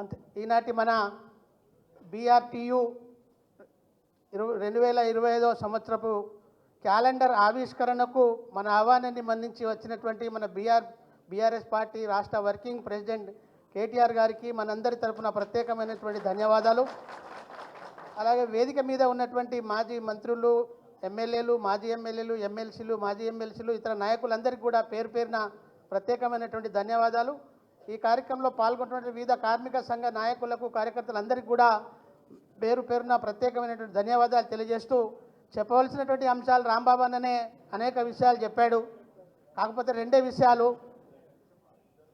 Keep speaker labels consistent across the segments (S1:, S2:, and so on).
S1: అంతే ఈనాటి మన బీఆర్టీయు 2025వ సంవత్సరపు క్యాలెండర్ ఆవిష్కరణకు మన ఆహ్వానాన్ని మన్నించి వచ్చినటువంటి మన బీఆర్ఎస్ పార్టీ రాష్ట్ర వర్కింగ్ ప్రెసిడెంట్ కేటీఆర్ గారికి మనందరి తరఫున ప్రత్యేకమైనటువంటి ధన్యవాదాలు. అలాగే వేదిక మీద ఉన్నటువంటి మాజీ మంత్రులు, ఎమ్మెల్యేలు, మాజీ ఎమ్మెల్యేలు, ఎమ్మెల్సీలు, మాజీ ఎమ్మెల్సీలు, ఇతర నాయకులందరికీ కూడా పేరు పేరున ప్రత్యేకమైనటువంటి ధన్యవాదాలు. ఈ కార్యక్రమంలో పాల్గొంటున్న వివిధ కార్మిక సంఘ నాయకులకు, కార్యకర్తలందరికీ కూడా పేరు పేరున ప్రత్యేకమైనటువంటి ధన్యవాదాలు తెలియజేస్తూ, చెప్పవలసినటువంటి అంశాలు రాంబాబు అన్ననే అనేక విషయాలు చెప్పాడు. కాకపోతే రెండే విషయాలు.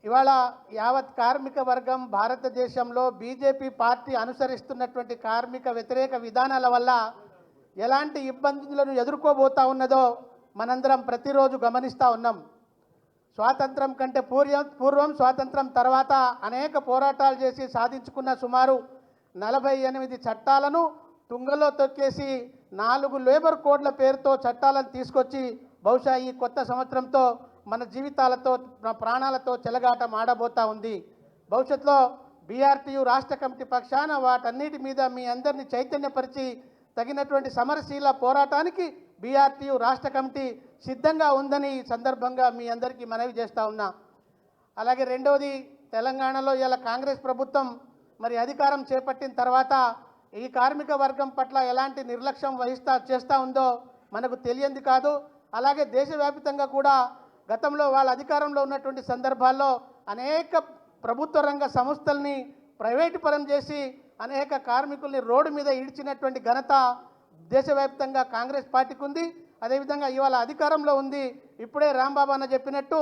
S1: ఇవాళ యావత్ కార్మిక వర్గం భారతదేశంలో బీజేపీ పార్టీ అనుసరిస్తున్నటువంటి కార్మిక వ్యతిరేక విధానాల వల్ల ఎలాంటి ఇబ్బందులను ఎదుర్కోబోతా ఉన్నదో మనందరం ప్రతిరోజు గమనిస్తూ ఉన్నాం. స్వాతంత్రం కంటే పూర్వం స్వాతంత్రం తర్వాత అనేక పోరాటాలు చేసి సాధించుకున్న సుమారు 48 చట్టాలను తుంగలో తొక్కేసి 4 లేబర్ కోడ్ల పేరుతో చట్టాలను తీసుకొచ్చి బహుశా ఈ కొత్త సంవత్సరంతో మన జీవితాలతో, మన ప్రాణాలతో చెలగాటం ఆడబోతా ఉంది. భవిష్యత్తులో బీఆర్టీయు రాష్ట్ర కమిటీ పక్షాన వాటన్నిటి మీద మీ అందరినీ చైతన్యపరిచి తగినటువంటి సమరశీల పోరాటానికి బీఆర్టీయు రాష్ట్ర కమిటీ సిద్ధంగా ఉందని ఈ సందర్భంగా మీ అందరికీ మనవి చేస్తూ ఉన్నా. అలాగే రెండవది, తెలంగాణలో ఇలా కాంగ్రెస్ ప్రభుత్వం మరి అధికారం చేపట్టిన తర్వాత ఈ కార్మిక వర్గం పట్ల ఎలాంటి నిర్లక్ష్యం చేస్తూ ఉందో మనకు తెలియంది కాదు. అలాగే దేశవ్యాప్తంగా కూడా గతంలో వాళ్ళ అధికారంలో ఉన్నటువంటి సందర్భాల్లో అనేక ప్రభుత్వ రంగ సంస్థల్ని ప్రైవేటు పరం చేసి అనేక కార్మికుల్ని రోడ్డు మీద ఈడ్చినటువంటి ఘనత దేశవ్యాప్తంగా కాంగ్రెస్ పార్టీకి ఉంది. అదేవిధంగా ఇవాళ అధికారంలో ఉంది. ఇప్పుడే రాంబాబు అన్న చెప్పినట్టు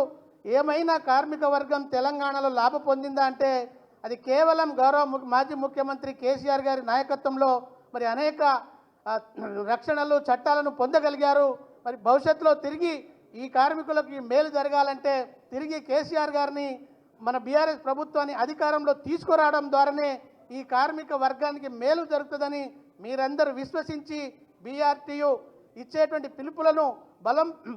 S1: ఏమైనా కార్మిక వర్గం తెలంగాణలో లాభం పొందిందా అంటే అది కేవలం మాజీ ముఖ్యమంత్రి కేసీఆర్ గారి నాయకత్వంలో మరి అనేక రక్షణలు, చట్టాలను పొందగలిగారు. మరి భవిష్యత్తులో తిరిగి ఈ కార్మికులకు మేలు జరగాలంటే తిరిగి కేసీఆర్ గారిని, మన బీఆర్ఎస్ ప్రభుత్వాన్ని అధికారంలో తీసుకురావడం ద్వారానే ఈ కార్మిక వర్గానికి మేలు జరుగుతుందని మీరందరూ విశ్వసించి బీఆర్టీయు ఇచ్చేటువంటి పిలుపులను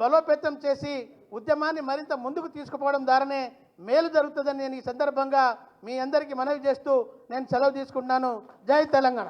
S1: బలోపేతం చేసి ఉద్యమాన్ని మరింత ముందుకు తీసుకుపోవడం ద్వారానే మేలు జరుగుతుందని నేను ఈ సందర్భంగా మీ అందరికీ మనవి చేస్తూ నేను సెలవు తీసుకుంటున్నాను. జై తెలంగాణ.